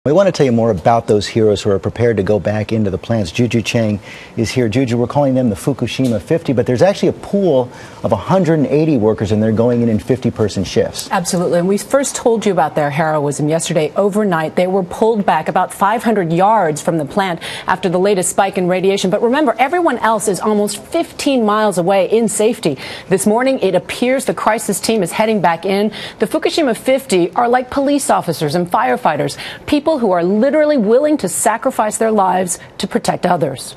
We want to tell you more about those heroes who are prepared to go back into the plants. Juju Chang is here. Juju, we're calling them the Fukushima 50, but there's actually a pool of 180 workers, and they're going in 50-person shifts. Absolutely. And we first told you about their heroism yesterday. Overnight, they were pulled back about 500 yards from the plant after the latest spike in radiation. But remember, everyone else is almost 15 miles away in safety. This morning, it appears the crisis team is heading back in. The Fukushima 50 are like police officers and firefighters, people who are literally willing to sacrifice their lives to protect others.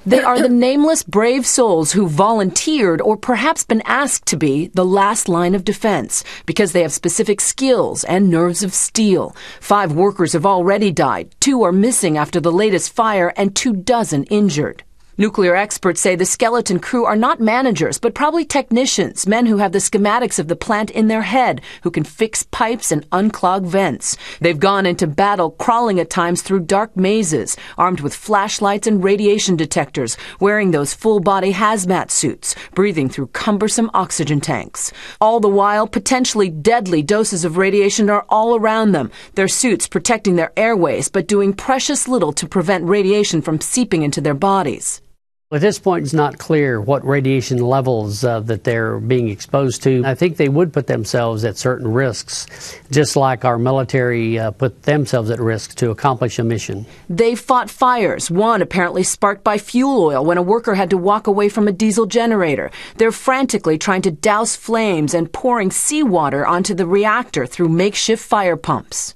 They are the nameless, brave souls who volunteered or perhaps been asked to be the last line of defense because they have specific skills and nerves of steel. 5 workers have already died. 2 are missing after the latest fire and 24 injured. Nuclear experts say the skeleton crew are not managers, but probably technicians, men who have the schematics of the plant in their head, who can fix pipes and unclog vents. They've gone into battle, crawling at times through dark mazes, armed with flashlights and radiation detectors, wearing those full-body hazmat suits, breathing through cumbersome oxygen tanks. All the while, potentially deadly doses of radiation are all around them, their suits protecting their airways, but doing precious little to prevent radiation from seeping into their bodies. At this point, it's not clear what radiation levels that they're being exposed to. I think they would put themselves at certain risks, just like our military put themselves at risk to accomplish a mission. They fought fires, one apparently sparked by fuel oil when a worker had to walk away from a diesel generator. They're frantically trying to douse flames and pouring seawater onto the reactor through makeshift fire pumps.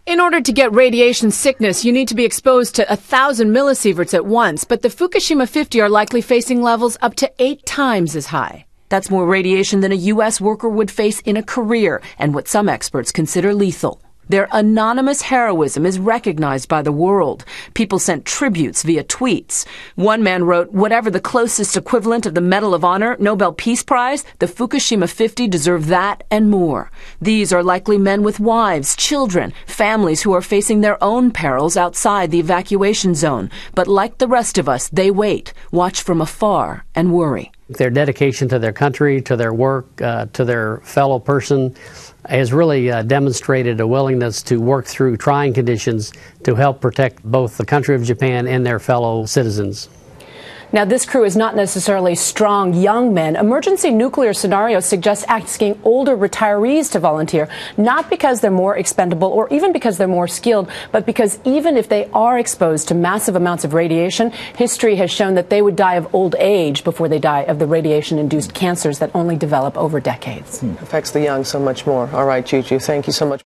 In order to get radiation sickness, you need to be exposed to 1,000 millisieverts at once, but the Fukushima 50 are likely facing levels up to 8 times as high. That's more radiation than a U.S. worker would face in a career, and what some experts consider lethal. Their anonymous heroism is recognized by the world. People sent tributes via tweets. One man wrote, "Whatever the closest equivalent of the Medal of Honor, Nobel Peace Prize, the Fukushima 50 deserve that and more." These are likely men with wives, children, families who are facing their own perils outside the evacuation zone. But like the rest of us, they wait, watch from afar, and worry. Their dedication to their country, to their work, to their fellow person has really demonstrated a willingness to work through trying conditions to help protect both the country of Japan and their fellow citizens. Now, this crew is not necessarily strong young men. Emergency nuclear scenarios suggest asking older retirees to volunteer, not because they're more expendable or even because they're more skilled, but because even if they are exposed to massive amounts of radiation, history has shown that they would die of old age before they die of the radiation-induced cancers that only develop over decades. Affects the young so much more. All right, Juju, thank you so much.